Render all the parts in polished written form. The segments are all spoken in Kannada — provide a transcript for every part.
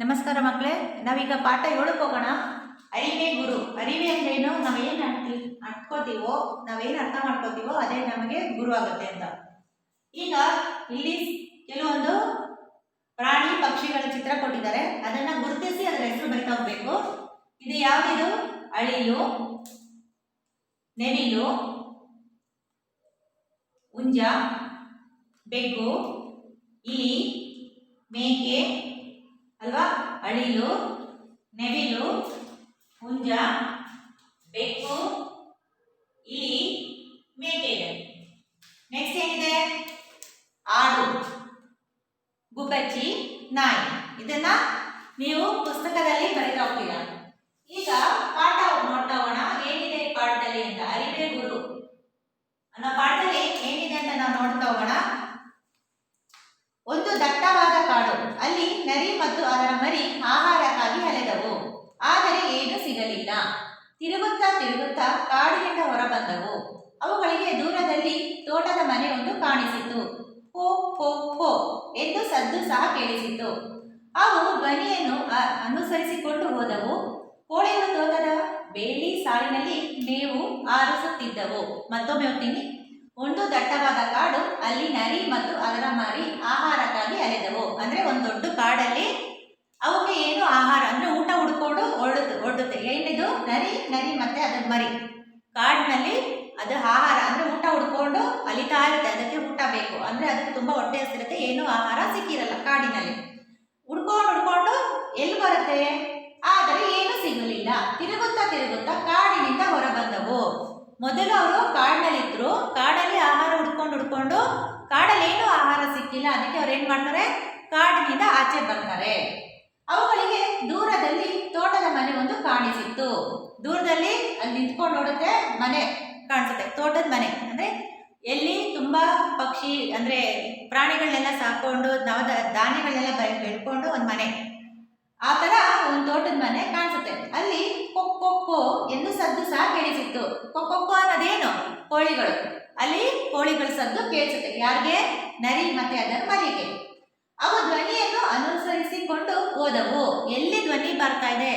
ನಮಸ್ಕಾರ ಮಕ್ಕಳೇ, ನಾವೀಗ ಪಾಠ 7ಕ್ಕೆ ಹೋಗೋಣ. ಅರಿವೇ ಗುರು. ಅರಿವೆ ಅಂದ್ರೇನು? ನಾವೇನು ಅನ್ಕೋತೀವೋ, ನಾವೇನು ಅರ್ಥ ಮಾಡ್ಕೋತೀವೋ ಅದೇ ನಮಗೆ ಗುರು ಆಗುತ್ತೆ ಅಂತ. ಈಗ ಇಲ್ಲಿ ಕೆಲವೊಂದು ಪ್ರಾಣಿ ಪಕ್ಷಿಗಳ ಚಿತ್ರ ಕೊಟ್ಟಿದ್ದಾರೆ, ಅದನ್ನ ಗುರುತಿಸಿ ಅದರ ಹೆಸರು ಬರಿತಾ ಹೋಗ್ಬೇಕು. ಇದು ಯಾವ್ದಿದು? ಅಳಿಲು, ನೆವಿಲು, ಹುಂಜ, ಬೆಕ್ಕು, ಇಲಿ, ಮೇಕೆ ಅಲ್ವಾ? ಅಳಿಲು, ನೆವಿಲು, ಹುಂಜ, ಬೆಕ್ಕು, ಇಲಿ, ಮೇಕೆ ಇದೆ. ನೆಕ್ಸ್ಟ್ ಏನಿದೆ? ಆಡು, ಗುಬ್ಬಚ್ಚಿ, ನಾಯಿ. ಇದನ್ನ ನೀವು ಪುಸ್ತಕದಲ್ಲಿ ಬರೀತಾ ಹೋಗ್ತೀರಾ. ಈಗ ಪಾಠ ನೋಡ್ತಾ ಹೋಗೋಣ, ಏನಿದೆ ಈ ಪಾಠದಲ್ಲಿ ಅಂತ. ಅರಿವೇ ಗುರು ಅನ್ನೋ ಪಾಠದಲ್ಲಿ ಏನಿದೆ ಅಂತ ನಾವು ನೋಡ್ತಾ ಹೋಗೋಣ. ಒಂದು ದಟ್ಟವಾದ ಕಾಡು, ಅಲ್ಲಿ ನರಿ ಮತ್ತು ಅದರ ಮರಿ ಆಹಾರಕ್ಕಾಗಿ ಅಲೆದವು, ಆದರೆ ಏನೂ ಸಿಗಲಿಲ್ಲ. ತಿರುಗುತ್ತಾ ತಿರುಗುತ್ತಾ ಕಾಡಿನಿಂದ ಹೊರಬಂದವು. ಅವುಗಳಿಗೆ ದೂರದಲ್ಲಿ ತೋಟದ ಮನೆ ಒಂದು ಕಾಣಿಸಿತು. ಹೋ ಹೋ ಹೋ ಎಂದು ಸದ್ದು ಸಹ ಕೇಳಿಸಿತು. ಅವು ಧ್ವನಿಯನ್ನು ಅನುಸರಿಸಿಕೊಂಡು ಹೋದವು. ಕೋಳಿಗಳು ತೋಟದ ಬೇಲಿ ಸಾಲಿನಲ್ಲಿ ಮೇವು ಆರಿಸುತ್ತಿದ್ದವು. ಮತ್ತೊಮ್ಮೆ ಹೋಗ್ತೀನಿ. ಒಂದು ದಟ್ಟವಾದ ಕಾಡು, ಅಲ್ಲಿ ನರಿ ಮತ್ತು ಅದರ ಮರಿ ಆಹಾರಕ್ಕಾಗಿ ಅಲೆದವು. ಅಂದ್ರೆ ಒಂದು ದೊಡ್ಡ ಕಾಡಲ್ಲಿ ಅವಕ್ಕೆ ಏನು ಆಹಾರ ಅಂದ್ರೆ ಊಟ ಹುಡ್ಕೊಂಡು ಹೊರಡುತ್ತೆ. ಏನಿದು? ನರಿ ಮತ್ತೆ ಅದರ ಮರಿ ಕಾಡಿನಲ್ಲಿ ಅದು ಆಹಾರ ಅಂದ್ರೆ ಊಟ ಹುಡ್ಕೊಂಡು ಅಲಿತಾ ಇರುತ್ತೆ. ಅದಕ್ಕೆ ಊಟ ಬೇಕು ಅಂದ್ರೆ ಅದಕ್ಕೆ ತುಂಬಾ ಹೊಟ್ಟೆ ಹಸಿರುತ್ತೆ. ಏನು ಆಹಾರ ಸಿಕ್ಕಿರಲ್ಲ ಕಾಡಿನಲ್ಲಿ. ಹುಡ್ಕೊಂಡು ಎಲ್ಲಿ ಬರುತ್ತೆ? ಆದರೆ ಏನು ಸಿಗಲಿಲ್ಲ. ತಿರುಗುತ್ತಾ ತಿರುಗುತ್ತಾ ಕಾಡಿನಿಂದ ಹೊರಬಂದವು. ಮೊದಲು ಅವರು ಕಾಡಿನಲ್ಲಿದ್ರು, ಕಾಡಲ್ಲಿ ಆಹಾರ ಹುಡ್ಕೊಂಡು ಕಾಡಲ್ಲಿ ಏನು ಆಹಾರ ಸಿಕ್ಕಿಲ್ಲ. ಅದಕ್ಕೆ ಅವ್ರು ಏನ್ ಮಾಡ್ತಾರೆ? ಕಾಡಿನಿಂದ ಆಚೆ ಬರ್ತಾರೆ. ಅವುಗಳಿಗೆ ದೂರದಲ್ಲಿ ತೋಟದ ಮನೆ ಒಂದು ಕಾಣಿಸಿತ್ತು. ದೂರದಲ್ಲಿ ಅಲ್ಲಿ ನಿಂತ್ಕೊಂಡು ನೋಡುತ್ತೆ, ಮನೆ ಕಾಣಿಸುತ್ತೆ. ತೋಟದ ಮನೆ ಅಂದ್ರೆ ಎಲ್ಲಿ ತುಂಬಾ ಪಕ್ಷಿ ಅಂದ್ರೆ ಪ್ರಾಣಿಗಳನ್ನೆಲ್ಲ ಸಾಕೊಂಡು ಧಾನ್ಯಗಳನ್ನೆಲ್ಲ ಬೆಳ್ಕೊಂಡು ಒಂದು ಮನೆ, ಆ ತರ ಒಂದು ತೋಟದ ಮನೆ ಕಾಣಿಸುತ್ತೆ. ಅಲ್ಲಿ ಕೊಕ್ಕೊ ಎಂದು ಸದ್ದು ಸಹ ಕೇಳಿಸಿತ್ತು. ಕೊಕ್ಕೊ ಅನ್ನೋದೇನು? ಕೋಳಿಗಳು. ಅಲ್ಲಿ ಕೋಳಿಗಳ ಸದ್ದು ಕೇಳಿಸುತ್ತೆ. ಯಾರಿಗೆ? ನರಿ ಮತ್ತೆ ಅದರ ಮರಿಗೆ. ಅವು ಧ್ವನಿಯನ್ನು ಅನುಸರಿಸಿಕೊಂಡು ಹೋದವು. ಎಲ್ಲಿ ಧ್ವನಿ ಬರ್ತಾ ಇದೆ?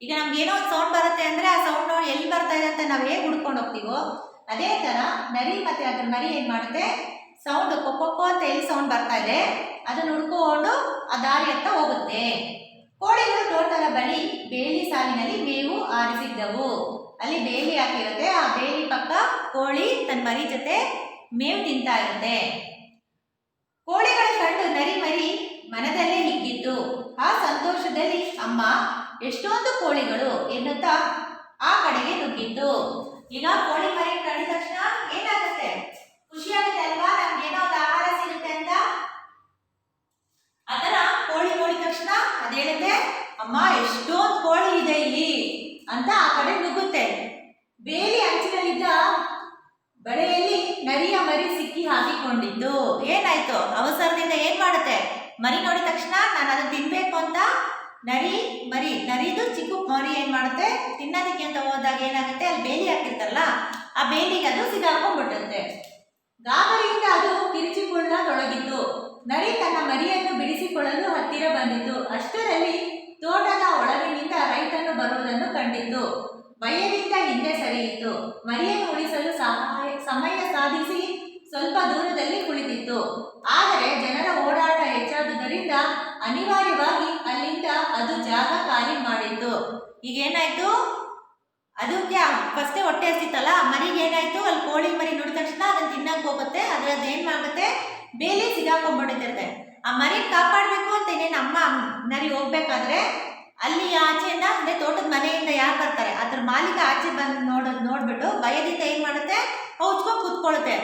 ಈಗ ನಮ್ಗೆ ಏನೋ ಒಂದು ಸೌಂಡ್ ಬರುತ್ತೆ ಅಂದ್ರೆ ಆ ಸೌಂಡ್ ಎಲ್ಲಿ ಬರ್ತಾ ಇದೆ ಅಂತ ನಾವು ಹೇಗೆ ಹುಡ್ಕೊಂಡು ಹೋಗ್ತೀವೋ, ಅದೇ ತರ ನರಿ ಮತ್ತೆ ಅದರ ಮರಿ ಏನ್ ಮಾಡುತ್ತೆ? ಸೌಂಡ್ ಕೊಕ್ಕೊ ಅಂತ ಎಲ್ಲಿ ಸೌಂಡ್ ಬರ್ತಾ ಇದೆ ಅದನ್ನ ಹುಡ್ಕೊಂಡು ಆ ದಾರಿ ಅಂತ ಹೋಗುತ್ತೆ. ಕೋಳಿಗಳು ತೋಟದ ಬಳಿ ಬೇಲಿ ಸಾಲಿನಲ್ಲಿ ಮೇವು ಆರಿಸಿದ್ದವು. ಅಲ್ಲಿ ಬೇಲಿ ಹಾಕಿರುತ್ತೆ, ಆ ಬೇಲಿ ಪಕ್ಕ ಕೋಳಿ ತನ್ನ ಮರಿ ಜೊತೆ ಮೇವು ತಿಂತಾ ಇರುತ್ತೆ. ಕೋಳಿಗಳ ಕಂಡು ನರಿ ಮರಿ ಮನದಲ್ಲೇ ಹಿಗ್ಗಿತ್ತು. ಆ ಸಂತೋಷದಲ್ಲಿ ಅಮ್ಮ ಎಷ್ಟೊಂದು ಕೋಳಿಗಳು ಎನ್ನುತ್ತಾ ಆ ಕಡೆಗೆ ನುಗ್ಗಿತ್ತು. ಈಗ ಕೋಳಿ ಮರಿ ಕಂಡ ತಕ್ಷಣ ಏನಾಗುತ್ತೆ? ಖುಷಿ ಆಗುತ್ತೆ ಅಲ್ವಾ? ನಮ್ಗೇನೋ ಒಂದು ಆಹಾರ ಸಿಗುತ್ತೆ ಅಂತ. ಅದರ ಕೋಳಿ ನೋಡಿದ ತಕ್ಷಣ ಅದ್ ಹೇಳುತ್ತೆ, ಅಮ್ಮ ಎಷ್ಟೊಂದು ಕೋಳಿ ಇದೆ ಇಲ್ಲಿ ಅಂತ ಆ ಕಡೆ ನುಗ್ಗುತ್ತೆ. ಬೇಲಿ ಅಂಚಿನಲ್ಲಿದ್ದ ಬಳೆಯಲ್ಲಿ ನರಿಯ ಮರಿ ಸಿಕ್ಕಿ ಹಾಕಿಕೊಂಡಿತ್ತು. ಏನಾಯ್ತು? ಅವಸರದಿಂದ ಏನ್ ಮಾಡುತ್ತೆ? ಮರಿ ನೋಡಿದ ತಕ್ಷಣ ನಾನು ಅದನ್ನ ತಿನ್ಬೇಕು ಅಂತ ನರಿದು ಚಿಕ್ಕ ಮರಿ ಏನ್ ಮಾಡುತ್ತೆ? ತಿನ್ನೋದಕ್ಕೆ ಅಂತ ಹೋದಾಗ ಏನಾಗುತ್ತೆ? ಅಲ್ಲಿ ಬೇಲಿ ಹಾಕಿರ್ತಾರಲ್ಲ, ಆ ಬೇಲಿಗೆ ಅದು ಸಿಗಾಕೊಂಡ್ಬಿಟ್ಟಿರುತ್ತೆ. ಗಾಬರಿಯಿಂದ ಅದು ಕಿರಿಚಿಕೊಳ್ಳತೊಡಗಿತ್ತು. ನರಿ ತನ್ನ ಮರಿಯನ್ನು ಬಿಡಿಸಿಕೊಳ್ಳಲು ಹತ್ತಿರ ಬಂದಿತು. ಅಷ್ಟರಲ್ಲಿ ತೋಟದ ಒಳಗಿನಿಂದ ರೈತನು ಬರುವುದನ್ನು ಕಂಡಿತು. ಭಯದಿಂದ ಹಿಂದೆ ಸರಿಯಿತು. ಮರಿಯನ್ನು ಉಳಿಸಲು ಸಮಯ ಸಾಧಿಸಿ ಸ್ವಲ್ಪ ದೂರದಲ್ಲಿ ಕುಳಿತಿತ್ತು. ಆದರೆ ಜನರ ಓಡಾಟ ಹೆಚ್ಚಾದುದರಿಂದ ಅನಿವಾರ್ಯವಾಗಿ ಅಲ್ಲಿಂದ ಅದು ಜಾಗ ಖಾಲಿ ಮಾಡಿತ್ತು. ಈಗ ಏನಾಯ್ತು? ಅದಕ್ಕೆ ಫಸ್ಟೇ ಹೊಟ್ಟೆ ಹಸಿತಲ್ಲ, ಮರಿಗೆ ಏನಾಯ್ತು? ಅಲ್ಲಿ ಕೋಳಿ ಮರಿ ನೋಡಿದ ತಕ್ಷಣ ಅದನ್ನ ತಿನ್ನಕ್ ಹೋಗುತ್ತೆ. ಅದ್ರದ್ದು ಏನ್ ಮಾಡುತ್ತೆ? ಬೇಲಿ ಸಿಗಾಕೊಂಡ್ಬಿಟ್ಟಿರುತ್ತೆ. ಆ ಮರಿ ಕಾಪಾಡ್ಬೇಕು ಅಂತ ಇನ್ನೇನು ಅಮ್ಮ ನರಿ ಹೋಗ್ಬೇಕಾದ್ರೆ ಅಲ್ಲಿ ಆಚೆಯಿಂದ ಅಂದ್ರೆ ತೋಟದ ಮನೆಯಿಂದ ಯಾರು ಬರ್ತಾರೆ ಅದ್ರ ಮಾಲೀಕ ಆಚೆ ಬಂದು ನೋಡ್ಬಿಟ್ಟು ಭಯದಿಂದ ಏನ್ ಮಾಡುತ್ತೆ? ಹೌಚ್ಕೊಂಡು ಕೂತ್ಕೊಳ್ಳುತ್ತೆ.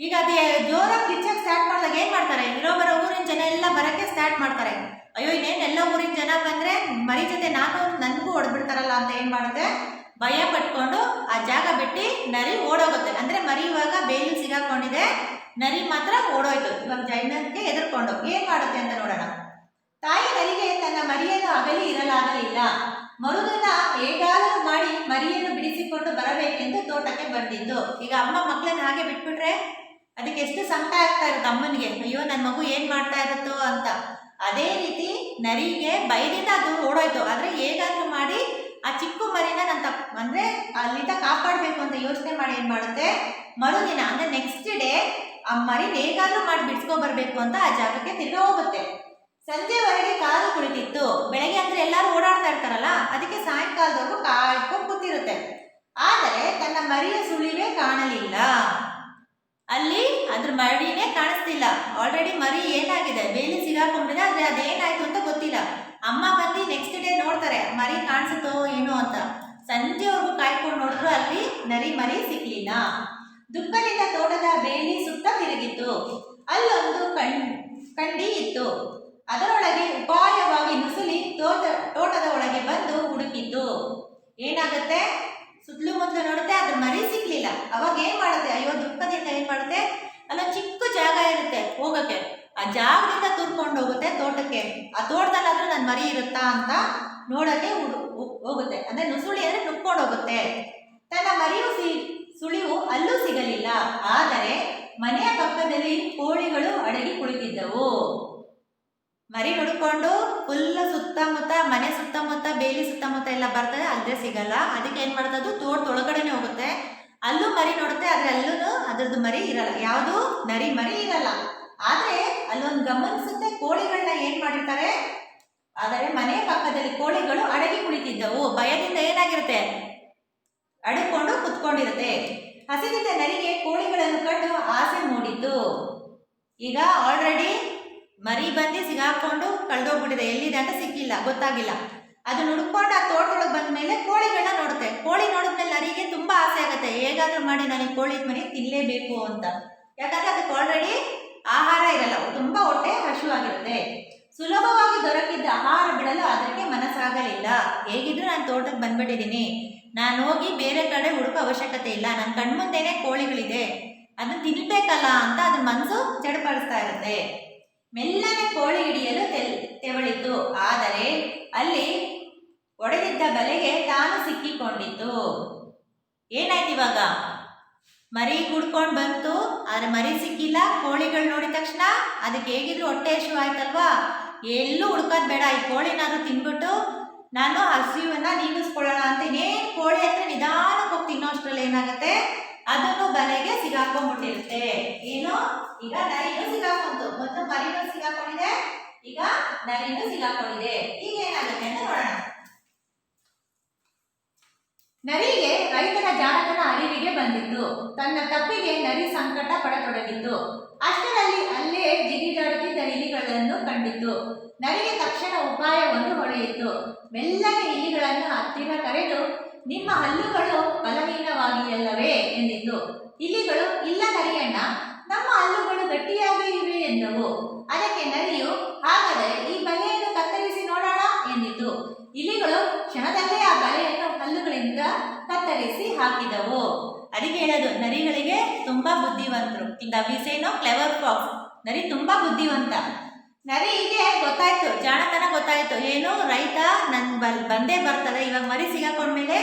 ಈಗ ಅದೇ ಜೋರಾಗಿ ಕಿಚ್ಚಕ್ಕೆ ಸ್ಟಾರ್ಟ್ ಮಾಡಿದಾಗ ಏನ್ ಮಾಡ್ತಾರೆ? ಬರೋ ಊರಿನ ಜನ ಎಲ್ಲ ಬರಕ್ಕೆ ಸ್ಟಾರ್ಟ್ ಮಾಡ್ತಾರೆ. ಅಯ್ಯೋ ಇನ್ನೇನು ಎಲ್ಲ ಊರಿನ ಜನ ಬಂದ್ರೆ ಮರಿ ಜೊತೆ ನನ್ಗೂ ಹೊಡೆದ್ಬಿಡ್ತಾರಲ್ಲ ಅಂತ ಏನ್ ಮಾಡುತ್ತೆ? ಭಯ ಪಟ್ಕೊಂಡು ಆ ಜಾಗ ಬಿಟ್ಟು ನರಿ ಓಡೋಗುತ್ತೆ. ಅಂದ್ರೆ ಮರಿ ಇವಾಗ ಬೇಲಿ ಸಿಗಾಕೊಂಡಿದೆ, ನರಿ ಮಾತ್ರ ಓಡೋಯ್ತು. ಇವಾಗ ಜನಕ್ಕೆ ಎದುರ್ಕೊಂಡು ಏನ್ ಮಾಡುತ್ತೆ ಅಂತ ನೋಡೋಣ. ತಾಯಿ ನರಿಗೆ ತನ್ನ ಮರಿಯನ್ನು ಅಗಲಿ ಇರಲಾಗಲಿಲ್ಲ. ಮರುದಿನ ಹೇಗಾದರೂ ಮಾಡಿ ಮರಿಯನ್ನು ಬಿಡಿಸಿಕೊಂಡು ಬರಬೇಕೆಂದು ತೋಟಕ್ಕೆ ಬಂದಿದ್ದು. ಈಗ ಅಮ್ಮ ಮಕ್ಕಳನ್ನ ಹಾಗೆ ಬಿಟ್ಬಿಟ್ರೆ ಅದಕ್ಕೆ ಎಷ್ಟು ಸಂಕಟ ಆಗ್ತಾ ಇರುತ್ತೆ ಅಮ್ಮನಿಗೆ. ಅಯ್ಯೋ ನನ್ನ ಮಗು ಏನ್ ಮಾಡ್ತಾ ಇರುತ್ತೋ ಅಂತ. ಅದೇ ರೀತಿ ನರಿಗೆ ಭಯದಿಂದ ಅದು ಓಡೋಯ್ತು. ಆದ್ರೆ ಹೇಗಾದ್ರೂ ಮಾಡಿ ಆ ಚಿಕ್ಕ ಮರಿನ ಅಂದ್ರೆ ಅಲ್ಲಿಂದ ಕಾಪಾಡಬೇಕು ಅಂತ ಯೋಚನೆ ಮಾಡಿ ಏನ್ ಮಾಡುತ್ತೆ, ಮರುದಿನ ಅಂದ್ರೆ ನೆಕ್ಸ್ಟ್ ಡೇ ಆ ಮರಿ ಹೇಗಾದ್ರೂ ಮಾಡಿ ಬಿಡ್ಸ್ಕೊ ಬರ್ಬೇಕು ಅಂತ ಆ ಜಾಗಕ್ಕೆ ತಿರ್ಗಾ ಹೋಗುತ್ತೆ. ಸಂಜೆವರೆಗೆ ಕಾದು ಕುಳಿತಿತ್ತು. ಬೆಳಗ್ಗೆ ಅಂದ್ರೆ ಎಲ್ಲರೂ ಓಡಾಡ್ತಾ ಇರ್ತಾರಲ್ಲ, ಅದಕ್ಕೆ ಸಾಯಂಕಾಲದವರೆಗೂ ಕಾಯ್ಕೊಂಡು ಕೂತಿರುತ್ತೆ. ಆದರೆ ತನ್ನ ಮರಿಯ ಸುಳಿವೇ ಕಾಣಲಿಲ್ಲ. ಅಲ್ಲಿ ಅದ್ರ ಮರಿನೇ ಕಾಣಿಸ್ತಿಲ್ಲ. ಆಲ್ರೆಡಿ ಮರಿ ಏನಾಗಿದೆ, ಬೇಲಿ ಸಿಗಾಕೊಂಡಿದೆ. ಆದ್ರೆ ಅದೇನಾಯ್ತು ಅಂತ ಗೊತ್ತಿಲ್ಲ. ಅಮ್ಮ ಬಂದು ನೆಕ್ಸ್ಟ್ ಡೇ ನೋಡ್ತಾರೆ ಮರಿ ಕಾಣಿಸುತ್ತೋ ಏನೋ ಅಂತ. ಸಂಜೆವರೆಗೂ ಕಾಯ್ಕೊಂಡು ನೋಡಿದ್ರು ಅಲ್ಲಿ ಮರಿ ಸಿಗ್ಲಿಲ್ಲ. ದುಃಖದಿಂದ ತೋಟದ ಬೇಲಿ ಸುತ್ತ ತಿರುಗಿತ್ತು. ಅಲ್ಲೊಂದು ಕಂಡಿ ಇತ್ತು. ಅದರೊಳಗೆ ಉಪಾಯವಾಗಿ ನುಸುಳಿ ತೋಟದ ಒಳಗೆ ಬಂದು ಹುಡುಕಿತು. ಏನಾಗುತ್ತೆ, ಸುತ್ತಲೂ ಮುತ್ತಲು ನೋಡುತ್ತೆ, ಅದ್ರ ಮರಿ ಸಿಗ್ಲಿಲ್ಲ. ಅವಾಗ ಏನ್ ಮಾಡುತ್ತೆ, ಅಯ್ಯೋ ದುಃಖದಿಂದ ಏನ್ ಮಾಡುತ್ತೆ, ಅಲ್ಲೊಂದು ಚಿಕ್ಕ ಜಾಗ ಇರುತ್ತೆ ಹೋಗಕ್ಕೆ. ಆ ಜಾಗದಿಂದ ತುರ್ಕೊಂಡು ಹೋಗುತ್ತೆ ತೋಟಕ್ಕೆ. ಆ ತೋಟದಲ್ಲಾದ್ರೂ ನನ್ನ ಮರಿ ಇರುತ್ತಾ ಅಂತ ನೋಡಕ್ಕೆ ಹೋಗುತ್ತೆ. ಅಂದ್ರೆ ನುಸುಳಿ ಅಂದ್ರೆ ನುಕ್ಕೊಂಡು ಹೋಗುತ್ತೆ. ತನ್ನ ಮರಿಯು ಸುಳಿವು ಅಲ್ಲೂ ಸಿಗಲಿಲ್ಲ. ಆದರೆ ಮನೆಯ ಪಕ್ಕದಲ್ಲಿ ಕೋಳಿಗಳು ಅಡಗಿ ಕುಳಿತಿದ್ದವು. ಮರಿ ಹುಡ್ಕೊಂಡು ಫುಲ್ ಸುತ್ತಮುತ್ತ, ಮನೆ ಸುತ್ತಮುತ್ತ, ಬೇಲಿ ಸುತ್ತಮುತ್ತ ಎಲ್ಲ ಬರ್ತದೆ, ಅಲ್ಲದೆ ಸಿಗಲ್ಲ. ಅದಕ್ಕೆ ಏನ್ ಮಾಡ್ತದ್ದು, ತೋಟದೊಳಗಡೆನೆ ಹೋಗುತ್ತೆ. ಅಲ್ಲೂ ಮರಿ ನೋಡುತ್ತೆ, ಆದ್ರೆ ಅಲ್ಲೂ ಅದ್ರದ್ದು ಮರಿ ಇರಲ್ಲ, ಯಾವುದು ಮರಿ ಇರಲ್ಲ. ಆದ್ರೆ ಅಲ್ಲೊಂದು ಗಮನಿಸುತ್ತೆ, ಕೋಳಿಗಳನ್ನ ಏನ್ ಮಾಡಿರ್ತಾರೆ, ಆದರೆ ಮನೆ ಪಕ್ಕದಲ್ಲಿ ಕೋಳಿಗಳು ಅಡಗಿ ಕುಳಿತಿದ್ದವು. ಭಯದಿಂದ ಏನಾಗಿರುತ್ತೆ, ಅಡಕೊಂಡು ಕುತ್ಕೊಂಡಿರುತ್ತೆ. ಹಸಿದಿದ್ದ ನರಿಗೆ ಕೋಳಿಗಳನ್ನು ಕಂಡು ಆಸೆ ಮೂಡಿತು. ಈಗ ಆಲ್ರೆಡಿ ಮರಿ ಬಂದು ಸಿಗಾಕೊಂಡು ಕಳೆದೋಗ್ಬಿಟ್ಟಿದೆ, ಎಲ್ಲಿದೆ ಅಂತ ಸಿಕ್ಕಿಲ್ಲ, ಗೊತ್ತಾಗಿಲ್ಲ. ಅದು ಹುಡ್ಕೊಂಡು ಆ ತೋಟದೊಳಗೆ ಬಂದ ಮೇಲೆ ಕೋಳಿಗಳನ್ನ ನೋಡುತ್ತೆ. ಕೋಳಿ ನೋಡಿದ್ಮೇಲೆ ನರಿಗೆ ತುಂಬಾ ಆಸೆ ಆಗುತ್ತೆ, ಹೇಗಾದ್ರೂ ಮಾಡಿ ನನಗೆ ಕೋಳಿ ಮರಿ ತಿನ್ನಲೇಬೇಕು ಅಂತ. ಯಾಕಂದ್ರೆ ಅದಕ್ಕೆ ಆಲ್ರೆಡಿ ಆಹಾರ ಇರಲ್ಲ, ತುಂಬಾ ಹೊಟ್ಟೆ ಹಸಿವಾಗಿರುತ್ತೆ. ಸುಲಭವಾಗಿ ದೊರಕಿದ್ದ ಆಹಾರ ಬಿಡಲು ಅದಕ್ಕೆ ಮನಸ್ಸಾಗಲಿಲ್ಲ. ಹೇಗಿದ್ರು ನಾನು ತೋಟಕ್ಕೆ ಬಂದ್ಬಿಟ್ಟಿದ್ದೀನಿ, ನಾನು ಹೋಗಿ ಬೇರೆ ಕಡೆ ಹುಡುಕೋ ಅವಶ್ಯಕತೆ ಇಲ್ಲ, ನನ್ನ ಕಣ್ಮುಂದೆನೆ ಕೋಳಿಗಳಿದೆ, ಅದನ್ನ ತಿನ್ಬೇಕಲ್ಲ ಅಂತ ಅದ್ರ ಮನಸ್ಸು ಚಡಪಡಿಸ್ತಾ ಇರುತ್ತೆ. ಮೆಲ್ಲನೆ ಕೋಳಿ ಹಿಡಿಯಲು ತೆವಳಿತು. ಆದರೆ ಅಲ್ಲಿ ಒಡೆದಿದ್ದ ಬಲೆಗೆ ತಾನು ಸಿಕ್ಕಿಕೊಂಡಿತು. ಏನಾಯ್ತು ಇವಾಗ, ಮರಿ ಹುಡ್ಕೊಂಡು ಬಂತು, ಆದ್ರೆ ಮರಿ ಸಿಕ್ಕಿಲ್ಲ. ಕೋಳಿಗಳು ನೋಡಿದ ತಕ್ಷಣ ಅದಕ್ಕೆ ಹೇಗಿದ್ರು ಹೊಟ್ಟೆ ಹಸಿವು ಆಯ್ತಲ್ವಾ, ಎಲ್ಲೂ ಹುಡ್ಕೋದ್ ಬೇಡ, ಈ ಕೋಳಿನಾದ್ರೂ ತಿನ್ಬಿಟ್ಟು ನಾನು ಹಸಿವನ್ನ ನೀಗಿಸ್ಕೊಳ್ಳೋಣ ಅಂತ ಇನ್ನೇನು ಕೋಳಿ ಹತ್ರ ನಿಧಾನಕ್ಕೆ ಹೋಗಿ ತಿನ್ನೋ ಅಷ್ಟರಲ್ಲಿ ಏನಾಗುತ್ತೆ, ಅದನ್ನು ಬಲೆಗೆ ಸಿಗಾಕೊಂಡ್ಬಿಟ್ಟಿರುತ್ತೆ. ಏನು, ಈಗ ನರಿನೂ ಸಿಗಾಕೊಂತು, ಮೊದಲು ಮರಿನೂ ಸಿಗಾಕೊಂಡಿದೆ, ಈಗ ನರಿನೂ ಸಿಗಾಕೊಂಡಿದೆ. ಈಗ ಏನಾಗುತ್ತೆ ಅಂತ ನೋಡೋಣ. ನರಿಗೆ ರೈತನ ಜಾಣತನ ಅರಿವಿಗೆ ಬಂದಿತ್ತು. ತನ್ನ ತಪ್ಪಿಗೆ ನರಿ ಸಂಕಟ ಪಡತೊಡಗಿತ್ತು. ಅಷ್ಟರಲ್ಲಿ ಅಲ್ಲೇ ಜಿಗಿದಾಡುತ್ತಿದ್ದ ಇಲಿಗಳನ್ನು ಕಂಡಿತು. ನರಿಗೆ ತಕ್ಷಣ ಉಪಾಯವೊಂದು ಹೊಳೆಯಿತು. ಮೆಲ್ಲನೆ ಇಲಿಗಳನ್ನು ಹತ್ತಿರ ಕರೆದು, ನಿಮ್ಮ ಹಲ್ಲುಗಳು ಬಲಹೀನವಾಗಿಯಲ್ಲವೇ ಎಂದಿತು. ಇಲಿಗಳು, ಇಲ್ಲ ನರಿಯಣ್ಣ, ನಮ್ಮ ಹಲ್ಲುಗಳು ಗಟ್ಟಿಯಾಗಿ ಇವೆ ಎಂದವು. ಅದಕ್ಕೆ ನರಿಯು, ಹಾಗಾದರೆ ಈ ಬಲೆಯನ್ನು ಕತ್ತರಿಸಿ ನೋಡೋಣ ಎಂದಿತು. ಇಲಿಗಳು ಕ್ಷಣದಲ್ಲೇ ಆ ಬಲೆಯನ್ನು ಹಲ್ಲುಗಳಿಂದ ಕತ್ತರಿಸಿ ಹಾಕಿದವು. ಅದಕ್ಕೆ ಹೇಳೋದು, ನರಿಗಳಿಗೆ ತುಂಬಾ ಬುದ್ಧಿವಂತರು. ಈಗ ವಿಸೇನೋ ಕ್ಲೆವರ್ ಫಾಕ್ಸ್, ನರಿ ತುಂಬಾ ಬುದ್ಧಿವಂತ. ನರಿಗೆ ಗೊತ್ತಾಯ್ತು, ಜಾಣತನ ಗೊತ್ತಾಯ್ತು. ಏನು, ರೈತ ಬಂದೇ ಬರ್ತದೆ, ಇವಾಗ ಮರಿ ಸಿಗಾಕೊಂಡ್ಮೇಲೆ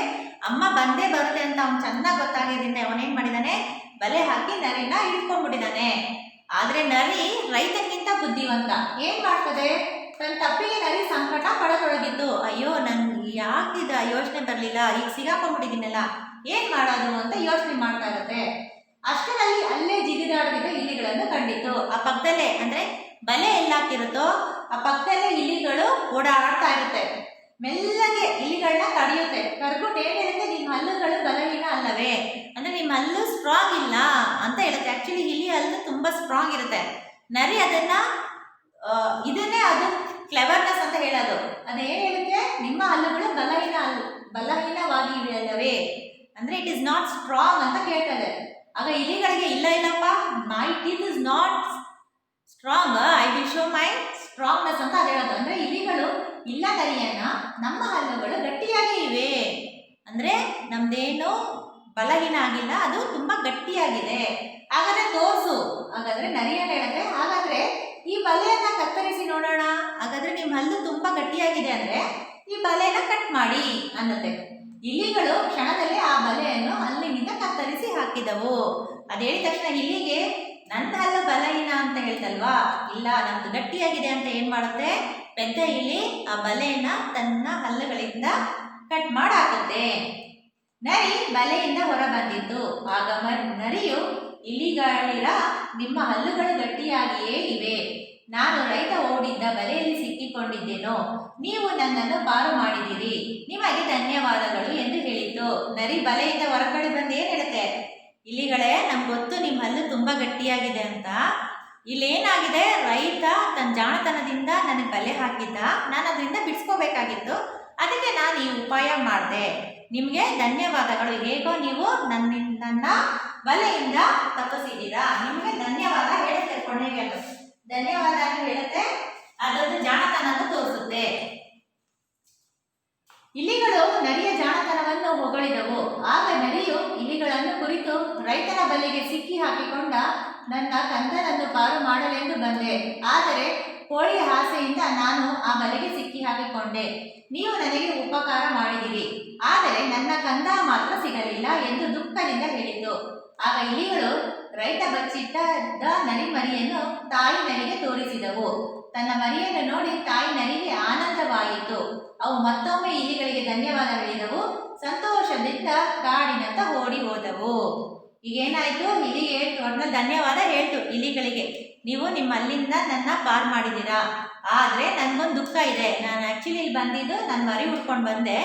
ಅಮ್ಮ ಬಂದೇ ಬರುತ್ತೆ ಅಂತ ಅವ್ನು ಚೆನ್ನಾಗಿ ಗೊತ್ತಾಗಿದ್ದರಿಂದ ಅವನೇನ್ ಮಾಡಿದಾನೆ, ಬಲೆ ಹಾಕಿ ನರಿನ ಹಿಡ್ಕೊಂಡ್ಬಿಟ್ಟಿದ್ದಾನೆ. ಆದ್ರೆ ನರಿ ರೈತನಿಗಿಂತ ಬುದ್ಧಿವಂತ. ಏನ್ ಮಾಡ್ತದೆ, ತನ್ನ ತಪ್ಪಿಗೆ ನರಿ ಸಂಕಟ ಪಡತೊಡಗಿತ್ತು. ಅಯ್ಯೋ, ನನ್ಗೆ ಯಾಕಿದ ಯೋಚನೆ ಬರಲಿಲ್ಲ, ಈಗ ಸಿಗಾಕೊಂಡ್ಬಿಟ್ಟಿದ್ದೀನಲ್ಲ, ಏನ್ ಮಾಡೋದು ಅಂತ ಯೋಚನೆ ಮಾಡ್ತಾ ಇರುತ್ತೆ. ಅಷ್ಟರಲ್ಲಿ ಅಲ್ಲೇ ಜಿಗಿದಾಡುತ್ತಿದ್ದ ಇಲಿಗಳನ್ನು ಕಂಡಿತು. ಆ ಪಕ್ಕದಲ್ಲೇ, ಅಂದ್ರೆ ಬಲೆ ಎಲ್ಲಾಕಿರುತ್ತೋ ಆ ಪಕ್ಕದಲ್ಲೇ ಇಲಿಗಳು ಓಡಾಡ್ತಾ ಇರುತ್ತೆ. ಮೆಲ್ಲಗೆ ಇಲಿಗಳನ್ನ ಕಡಿಯುತ್ತೆ. ಕರ್ಬಿಟ್ಟು ಏನ್ ಹೇಳುತ್ತೆ, ನಿಮ್ಮ ಹಲ್ಲುಗಳು ಬಲಹೀನ ಅಲ್ಲವೇ, ಅಂದ್ರೆ ನಿಮ್ಮ ಹಲ್ಲು ಸ್ಟ್ರಾಂಗ್ ಇಲ್ಲ ಅಂತ ಹೇಳುತ್ತೆ. ಆಕ್ಚುಲಿ ಇಲಿ ಹಲ್ಲು ತುಂಬಾ ಸ್ಟ್ರಾಂಗ್ ಇರುತ್ತೆ. ನರಿ ಅದನ್ನ ಇದನ್ನೇ ಅದು ಕ್ಲೆವರ್ನೆಸ್ ಅಂತ ಹೇಳೋದು. ಅದೇನ್ ಹೇಳುತ್ತೆ, ನಿಮ್ಮ ಹಲ್ಲುಗಳು ಬಲಹೀನವಾಗಿ ಇವೆ ಅಲ್ಲವೇ, ಅಂದ್ರೆ ಇಟ್ ಇಸ್ ನಾಟ್ ಸ್ಟ್ರಾಂಗ್ ಅಂತ ಕೇಳ್ತದೆ. ಆಗ ಇಲಿಗಳಿಗೆ, ಇಲ್ಲಪ್ಪ, ಮೈ teeth is not strong, I will show my strongness ಅಂತ ಅದು ಹೇಳೋದು. ಅಂದ್ರೆ ಇಲಿಗಳು, ಇಲ್ಲ ನರಿಯನ್ನ, ನಮ್ಮ ಹಲ್ಲುಗಳು ಗಟ್ಟಿಯಾಗಿ ಇವೆ, ಅಂದ್ರೆ ನಮ್ದೇನು ಬಲಹೀನ ಆಗಿಲ್ಲ, ಅದು ತುಂಬಾ ಗಟ್ಟಿಯಾಗಿದೆ, ಹಾಗಾದ್ರೆ ತೋರ್ಸು. ಹಾಗಾದ್ರೆ ನರಿಯನ್ನ ಹೇಳುತ್ತೆ, ಹಾಗಾದ್ರೆ ಈ ಬಲೆಯನ್ನ ಕತ್ತರಿಸಿ ನೋಡೋಣ, ಹಾಗಾದ್ರೆ ನಿಮ್ಮ ಹಲ್ಲು ತುಂಬಾ ಗಟ್ಟಿಯಾಗಿದೆ ಅಂದ್ರೆ ಈ ಬಲೆಯನ್ನ ಕಟ್ ಮಾಡಿ ಅನ್ನತ್ತೆ. ಇಲಿಗಳು ಕ್ಷಣದಲ್ಲಿ ಆ ಬಲೆಯನ್ನು ಹಲ್ಲಿನಿಂದ ಕತ್ತರಿಸಿ ಹಾಕಿದವು. ಅದ್ ಹೇಳಿದ ತಕ್ಷಣ ಇಲಿಗೆ, ನನ್ನ ಹಲ್ಲು ಬಲಹೀನ ಅಂತ ಹೇಳ್ತಲ್ವಾ? ಇಲ್ಲ, ನಮ್ದು ಗಟ್ಟಿಯಾಗಿದೆ ಅಂತ ಏನ್ ಮಾಡುತ್ತೆ? ಪೆದ್ದ ಇಲಿ ಆ ಬಲೆಯನ್ನ ತನ್ನ ಹಲ್ಲುಗಳಿಂದ ಕಟ್ ಮಾಡಾಕುತ್ತೆ. ನರಿ ಬಲೆಯಿಂದ ಹೊರ ಬಂದಿತ್ತು. ಆಗ ನರಿಯು, ಇಲಿಗಳಿರ, ನಿಮ್ಮ ಹಲ್ಲುಗಳು ಗಟ್ಟಿಯಾಗಿಯೇ ಇವೆ. ನಾನು ರೈತ ಓಡಿದ್ದ ಬಲೆಯಲ್ಲಿ ಸಿಕ್ಕಿಕೊಂಡಿದ್ದೇನೋ. ನೀವು ನನ್ನನ್ನು ಪಾರು ಮಾಡಿದಿರಿ. ನಿಮಗೆ ಧನ್ಯವಾದಗಳು ಎಂದು ಹೇಳಿತು. ನರಿ ಬಲೆಯಿಂದ ಹೊರಗಡೆ ಬಂದು ಏನ್ ಹೇಳುತ್ತೆ? ಇಲಿಗಳೇ, ನಮ್ಗೆ ಗೊತ್ತು ನಿಮ್ಮ ಹಲ್ಲು ತುಂಬಾ ಗಟ್ಟಿಯಾಗಿದೆ ಅಂತ. ಇಲ್ಲೇನಾಗಿದೆ, ರೈತ ತನ್ನ ಜಾಣತನದಿಂದ ನನಗೆ ಬಲೆ ಹಾಕಿದ್ದ. ನಾನು ಅದರಿಂದ ಬಿಡಿಸ್ಕೋಬೇಕಾಗಿತ್ತು. ಅದಕ್ಕೆ ನಾನು ಈ ಉಪಾಯ ಮಾಡಿದೆ. ನಿಮಗೆ ಧನ್ಯವಾದಗಳು. ಹೇಗೋ ನೀವು ನನ್ನ ಬಲೆಯಿಂದ ತಪ್ಪಿಸಿದ್ದೀರಾ. ನಿಮಗೆ ಧನ್ಯವಾದ ಹೇಳುತ್ತೆ. ಕೊನೆಗೆ ಅದು ಧನ್ಯವಾದ ಹೇಳುತ್ತೆ. ಅದೊಂದು ಜಾಣತನವನ್ನು ತೋರಿಸುತ್ತೆ. ಇಲಿಗಳು ನರಿಯ ಜಾಣತನವನ್ನು ಹೊಗಳಿದವು. ಆಗ ನರಿಯು ಇಲಿಗಳನ್ನು ಕುರಿತು, ರೈತನ ಬಲೆಗೆ ಸಿಕ್ಕಿ ಹಾಕಿಕೊಂಡ ನನ್ನ ಕಂದನನ್ನು ಪಾರು ಮಾಡಲೆಂದು ಬಂದೆ. ಆದರೆ ಕೋಳಿಯ ಆಸೆಯಿಂದ ನಾನು ಆ ಬಲೆಗೆ ಸಿಕ್ಕಿ ಹಾಕಿಕೊಂಡೆ. ನೀವು ನನಗೆ ಉಪಕಾರ ಮಾಡಿದಿರಿ, ಆದರೆ ನನ್ನ ಕಂದ ಮಾತ್ರ ಸಿಗಲಿಲ್ಲ ಎಂದು ದುಃಖದಿಂದ ಹೇಳಿತು. ಆಗ ಇಲಿಗಳು ರೈತ ಬಚ್ಚಿಟ್ಟ ನರಿ ಮರಿಯನ್ನು ತಾಯಿ ನರಿಗೆ ತೋರಿಸಿದವು. ತನ್ನ ಮರಿಯನ್ನು ನೋಡಿ ತಾಯಿ ನರಿಗೆ ಆನಂದವಾಯಿತು. ಅವು ಮತ್ತೊಮ್ಮೆ ಇಲಿಗಳಿಗೆ ಧನ್ಯವಾದ ಹೇಳಿದವು. ಸಂತೋಷದಿಂದ ಕಾಡಿನತ್ತ ಓಡಿ ಹೋದವು. ಈಗೇನಾಯ್ತು? ಇಲಿಗೆ ಧನ್ಯವಾದ ಹೇಳ್ತು ಇಲಿಗಳಿಗೆ. ನೀವು ನಿಮ್ಮ ಅಲ್ಲಿಂದ ನನ್ನ ಪಾರ್ ಮಾಡಿದ್ದೀರಾ, ಆದರೆ ನನಗೊಂದು ದುಃಖ ಇದೆ. ನಾನು ಆ್ಯಕ್ಚುಲಿ ಇಲ್ಲಿ ಬಂದಿದ್ದು ನನ್ನ ಮರಿ ಉಟ್ಕೊಂಡು ಬಂದೆ.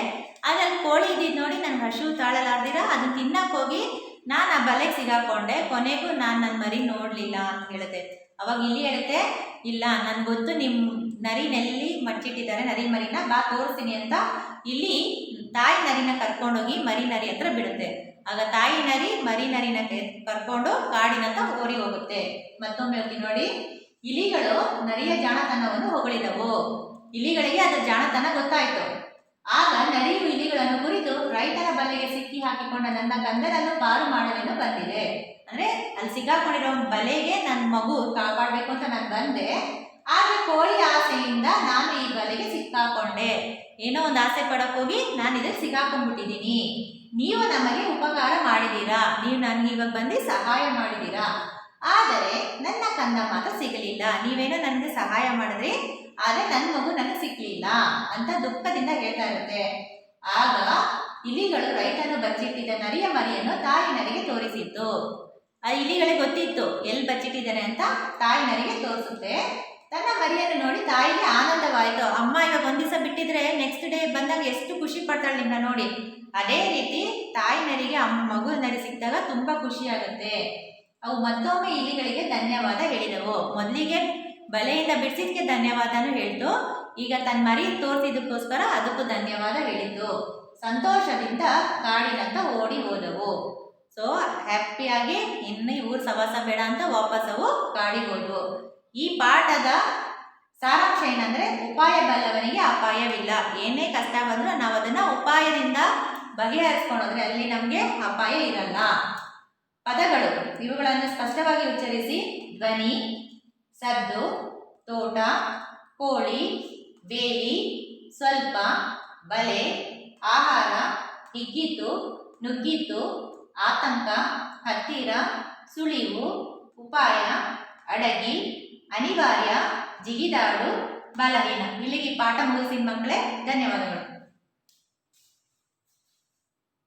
ಅದ್ರಲ್ಲಿ ಕೋಳಿ ಇದ್ದಿದ್ದು ನೋಡಿ ನನಗೆ ಹಸಿವು ತಾಳಲಾರ್ದಿರ ಅದನ್ನು ತಿನ್ನಕ್ಕೆ ಹೋಗಿ ನಾನು ಆ ಬಲೆಗೆ ಸಿಗಾಕೊಂಡೆ. ಕೊನೆಗೂ ನಾನು ನನ್ನ ಮರಿ ನೋಡಲಿಲ್ಲ ಅಂತ ಹೇಳುತ್ತೆ. ಅವಾಗ ಇಲಿ ಹೇಳುತ್ತೆ, ಇಲ್ಲ, ನನಗೆ ಗೊತ್ತು ನಿಮ್ಮ ನರಿನೆಲ್ಲಿ ಮಚ್ಚಿಟ್ಟಿದ್ದಾರೆ, ನರಿ ಮರಿನ ಬಾ ತೋರಿಸ್ತೀನಿ ಅಂತ ಇಲ್ಲಿ ತಾಯಿ ನರಿನ ಕರ್ಕೊಂಡೋಗಿ ಮರಿ ನರಿ ಹತ್ರ ಬಿಡುತ್ತೆ. ಆಗ ತಾಯಿ ನರಿ ಮರಿ ನರಿನ ಕರ್ಕೊಂಡು ಕಾಡಿನಂತ ಓಡಿ ಹೋಗುತ್ತೆ. ಮತ್ತೊಮ್ಮೆ ಹೋಗಿ ನೋಡಿ, ಇಲಿಗಳು ನರಿಯ ಜಾಣತನವನ್ನು ಹೊಗಳಿದವು. ಇಲಿಗಳಿಗೆ ಅದರ ಜಾಣತನ ಗೊತ್ತಾಯಿತು. ಆಗ ನರಿಯು ಇಲಿಗಳನ್ನು ಕುರಿತು, ರೈತನ ಬಲೆಗೆ ಸಿಕ್ಕಿ ಹಾಕಿಕೊಂಡ ನನ್ನ ಕಂದನನ್ನು ಪಾರು ಮಾಡಲೆಂದು ಬಂದಿದೆ. ಅಂದ್ರೆ ಅಲ್ಲಿ ಸಿಕ್ಕಾಕೊಂಡಿರೋ ಬಲೆಗೆ ನನ್ನ ಮಗು ಕಾಪಾಡಬೇಕು ಅಂತ ನಾನು ಬಂದೆ. ಆದ್ರೆ ಕೋಳಿ ಆಸೆಯಿಂದ ನಾನು ಈ ಬಲೆಗೆ ಸಿಕ್ಕಾಕೊಂಡೆ. ಏನೋ ಒಂದು ಆಸೆ ಪಡಕ್ ಹೋಗಿ ನಾನು ಇದಕ್ಕೆ ಸಿಕ್ಕಾಕೊಂಡ್ಬಿಟ್ಟಿದ್ದೀನಿ. ನೀವು ನಮಗೆ ಉಪಕಾರ ಮಾಡಿದ್ದೀರಾ, ನೀವು ನನಗೆ ಇವಾಗ ಬಂದು ಸಹಾಯ ಮಾಡಿದ್ದೀರಾ, ಆದರೆ ನನ್ನ ಕಂದ ಮಾತ್ರ ಸಿಗಲಿಲ್ಲ. ನೀವೇನೋ ನನಗೆ ಸಹಾಯ ಮಾಡಿದ್ರಿ, ಆದರೆ ನನ್ನ ಮಗು ನನಗೆ ಸಿಕ್ಕಲಿಲ್ಲ ಅಂತ ದುಃಖದಿಂದ ಹೇಳ್ತಾ ಇರುತ್ತೆ. ಆಗ ಇಲಿಗಳು ರೈತನು ಬಚ್ಚಿಟ್ಟಿದ್ದ ನರಿಯ ಮರಿಯನ್ನು ತಾಯಿ ನರಿಗೆ ತೋರಿಸಿತ್ತು. ಆ ಇಲಿಗಳಿಗೆ ಗೊತ್ತಿತ್ತು ಎಲ್ಲಿ ಬಚ್ಚಿಟ್ಟಿದ್ದಾನೆ ಅಂತ. ತಾಯಿ ನರಿಗೆ ತೋರಿಸುತ್ತೆ. ತನ್ನ ಮರಿಯನ್ನು ನೋಡಿ ತಾಯಿಗೆ ಆನಂದವಾಯಿತು. ಅಮ್ಮ ಇವಾಗ ಒಂದು ದಿವಸ ಬಿಟ್ಟಿದ್ರೆ ನೆಕ್ಸ್ಟ್ ಡೇ ಬಂದಾಗ ಎಷ್ಟು ಖುಷಿ ಪಡ್ತಾಳೆ ನಿನ್ನ ನೋಡಿ. ಅದೇ ರೀತಿ ತಾಯಿ ನರಿಗೆ ಮಗು ನರಿ ಸಿಕ್ಕಿದಾಗ ತುಂಬ ಖುಷಿಯಾಗುತ್ತೆ. ಅವು ಮತ್ತೊಮ್ಮೆ ಇಲಿಗಳಿಗೆ ಧನ್ಯವಾದ ಹೇಳಿದವು. ಮೊದಲಿಗೆ ಬಲೆಯಿಂದ ಬಿಡಿಸಿದ್ಕೆ ಧನ್ಯವಾದನೂ ಹೇಳ್ತು. ಈಗ ತನ್ನ ಮರಿ ತೋರಿಸಿದಕ್ಕೋಸ್ಕರ ಅದಕ್ಕೂ ಧನ್ಯವಾದ ಹೇಳಿತು. ಸಂತೋಷದಿಂದ ಕಾಡಿನಂತ ಓಡಿ ಹೋದವು. ಸೊ ಹ್ಯಾಪಿಯಾಗಿ ಇನ್ನು ಊರು ಸವಾಸ ಬೇಡ ಅಂತ ವಾಪಸ್ ಅವು ಕಾಡಿಗೆ ಹೋದವು. ಈ ಪಾಠದ ಸಾರಾಂಶ ಏನಂದ್ರೆ, ಉಪಾಯ ಬಲ್ಲವನಿಗೆ ಅಪಾಯವಿಲ್ಲ. ಏನೇ ಕಷ್ಟ ಬಂದರೂ ನಾವು ಅದನ್ನ ಉಪಾಯದಿಂದ ಬಗೆಹರಿಸ್ಕೊಂಡ್ರೆ ಅಲ್ಲಿ ನಮಗೆ ಅಪಾಯ ಇರಲ್ಲ. ಪದಗಳು ಇವುಗಳನ್ನು ಸ್ಪಷ್ಟವಾಗಿ ಉಚ್ಚರಿಸಿ. ಧ್ವನಿ, ಸದ್ದು, ತೋಟ, ಕೋಳಿ, ಬೇಲಿ, ಸ್ವಲ್ಪ, ಬಲೆ, ಆಹಾರ, ಹಿಗ್ಗಿತು, ನುಗ್ಗಿತು, ಆತಂಕ, ಹತ್ತಿರ, ಸುಳಿವು, ಉಪಾಯ, ಅಡಗಿ, ಅನಿವಾರ್ಯ, ಜಿಗಿದಾಡು, ಬಲಹೀನ. ಇಲ್ಲಿಗೆ ಪಾಠ ಮುಗಿಸಿದ ಮಕ್ಕಳೇ, ಧನ್ಯವಾದಗಳು.